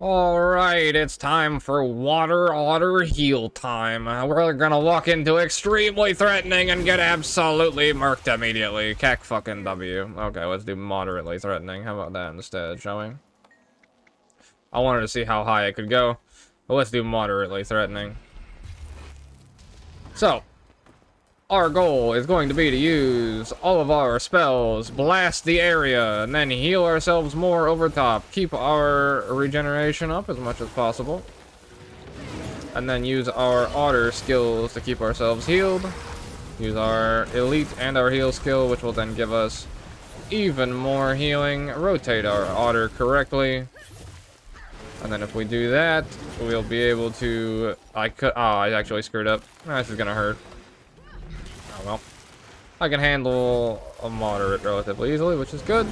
Alright, it's time for Water Otter Heal time. We're gonna walk into extremely threatening and get absolutely murked immediately. Cack fucking W. Okay, let's do moderately threatening. How about that instead, shall we? I wanted to see how high it could go, but let's do moderately threatening. So, our goal is going to be to use all of our spells, blast the area, and then heal ourselves more over top. Keep our regeneration up as much as possible. And then use our otter skills to keep ourselves healed. Use our elite and our heal skill, which will then give us even more healing. Rotate our otter correctly. And then if we do that, we'll be able to... I actually screwed up. This is gonna hurt. Oh well. I can handle a moderate relatively easily, which is good.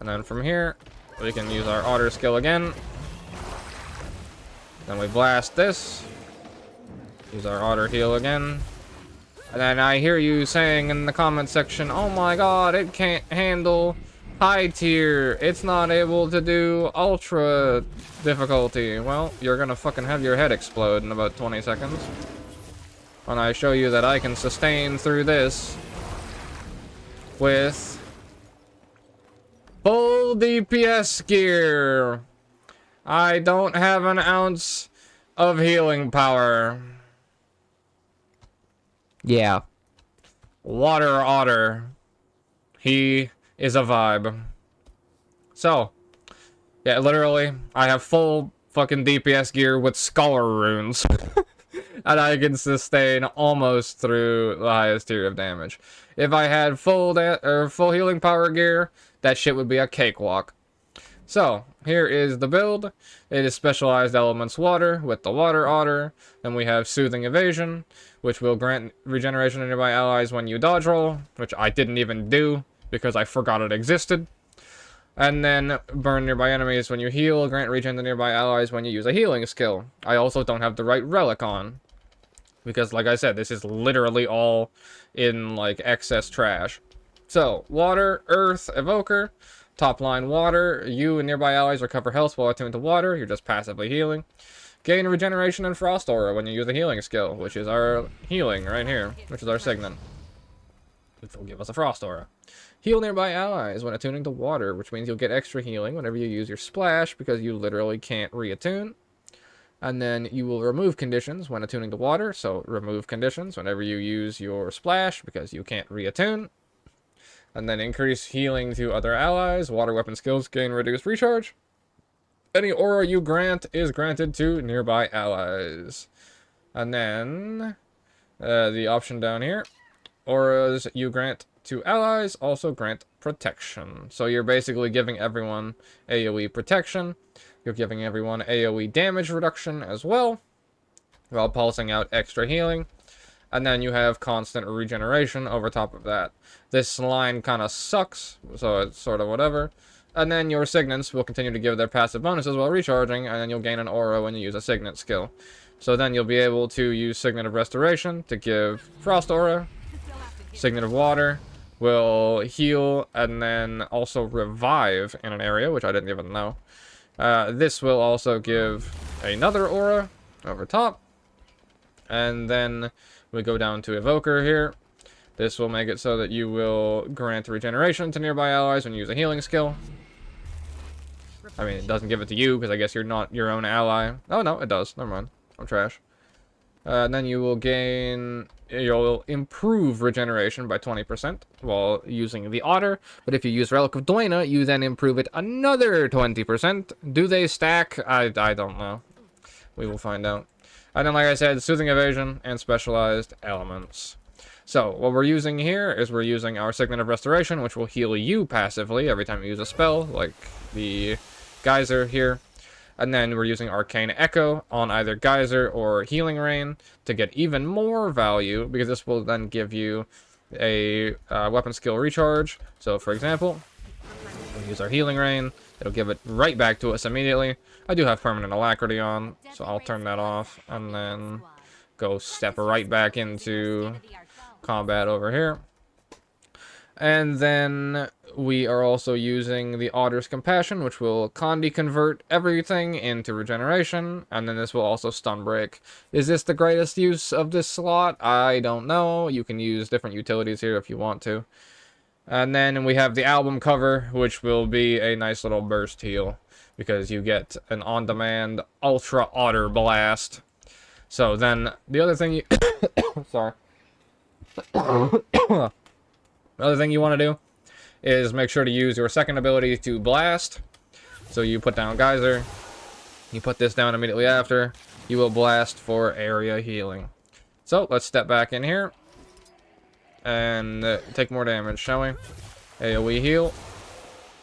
And then from here, we can use our otter skill again. Then we blast this. Use our otter heal again. And then I hear you saying in the comment section, oh my god, it can't handle high tier. It's not able to do ultra difficulty. Well, you're gonna fucking have your head explode in about 20 seconds. When I show you that I can sustain through this with full DPS gear. I don't have an ounce of healing power. Yeah. Water Otter. He is a vibe. So, yeah, literally, I have full fucking DPS gear with Scholar runes. And I can sustain almost through the highest tier of damage. If I had full healing power gear, that shit would be a cakewalk. So, here is the build. It is specialized elements water with the Water Otter. Then we have Soothing Evasion, which will grant regeneration to nearby allies when you dodge roll, which I didn't even do because I forgot it existed. And then burn nearby enemies when you heal, grant regen to nearby allies when you use a healing skill. I also don't have the right relic on. Because, like I said, this is literally all in, like, excess trash. So, Water, Earth, Evoker. Top line Water. You and nearby allies recover health while attuned to water. You're just passively healing. Gain regeneration and Frost Aura when you use a healing skill, which is our healing right here, which is our Signet, which will give us a Frost Aura. Heal nearby allies when attuning to water, which means you'll get extra healing whenever you use your splash, because you literally can't reattune. And then you will remove conditions when attuning to water, so remove conditions whenever you use your splash, because you can't reattune. And then increase healing to other allies. Water weapon skills gain reduced recharge. Any aura you grant is granted to nearby allies. And then the option down here, auras you grant to allies also grant protection. So you're basically giving everyone AoE protection. You're giving everyone AoE damage reduction as well, while pulsing out extra healing. And then you have constant regeneration over top of that. This line kind of sucks, so it's sort of whatever. And then your Signets will continue to give their passive bonuses while recharging, and then you'll gain an aura when you use a Signet skill. So then you'll be able to use Signet of Restoration to give Frost Aura. Signet of Water will heal and then also revive in an area, which I didn't even know. This will also give another aura over top. And then we go down to Evoker here. This will make it so that you will grant regeneration to nearby allies when you use a healing skill. I mean, it doesn't give it to you, because I guess you're not your own ally. Oh, no, it does. Never mind. I'm trash. And then you will you'll improve regeneration by 20% while using the Otter. But if you use Relic of Dwayna, you then improve it another 20%. Do they stack? I don't know. We will find out. And then, like I said, Soothing Evasion and Specialized Elements. So, what we're using here is we're using our Signet of Restoration, which will heal you passively every time you use a spell, like the Geyser here. And then we're using Arcane Echo on either Geyser or Healing Rain to get even more value, because this will then give you a weapon skill recharge. So, for example, we'll use our Healing Rain. It'll give it right back to us immediately. I do have Permanent Alacrity on, so I'll turn that off and then go step right back into combat over here. And then we are also using the Otter's Compassion, which will Condi convert everything into regeneration, and then this will also stun break. Is this the greatest use of this slot? I don't know. You can use different utilities here if you want to. And then we have the album cover, which will be a nice little burst heal, because you get an on-demand Ultra Otter Blast. So then, the other thing you... Sorry. The other thing you want to do is make sure to use your second ability to blast. So you put down Geyser, you put this down immediately after, you will blast for area healing. So let's step back in here and take more damage, shall we? AoE heal,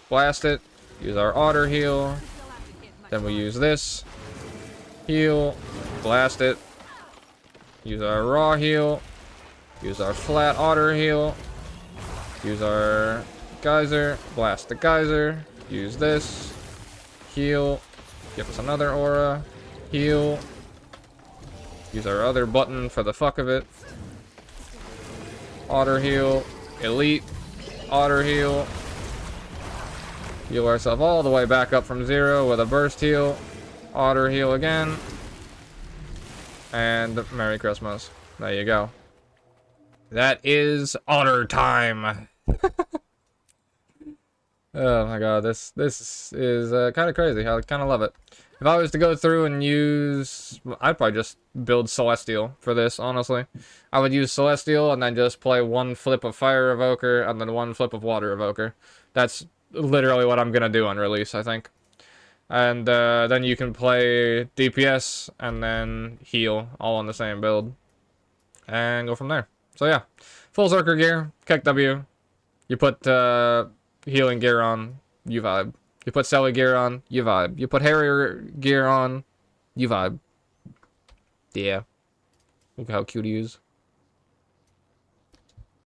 blast it, use our Otter heal, then we use this, heal, blast it, use our raw heal, use our flat Otter heal, use our Geyser, blast the Geyser, use this, heal, give us another aura, heal, use our other button for the fuck of it, Otter heal, elite, Otter heal, heal ourselves all the way back up from 0 with a burst heal, Otter heal again, and Merry Christmas. There you go. That is Otter time. Oh my god, this is kind of crazy. I kind of love it. If I was to go through and use... I'd probably just build Celestial for this, honestly. I would use Celestial and then just play one flip of Fire Evoker and then one flip of Water Evoker. That's literally what I'm going to do on release, I think. And then you can play DPS and then heal all on the same build. And go from there. So yeah, full Zerker gear, Keck W. You put healing gear on, you vibe. You put Selly gear on, you vibe. You put Harrier gear on, you vibe. Yeah. Look how cute he is.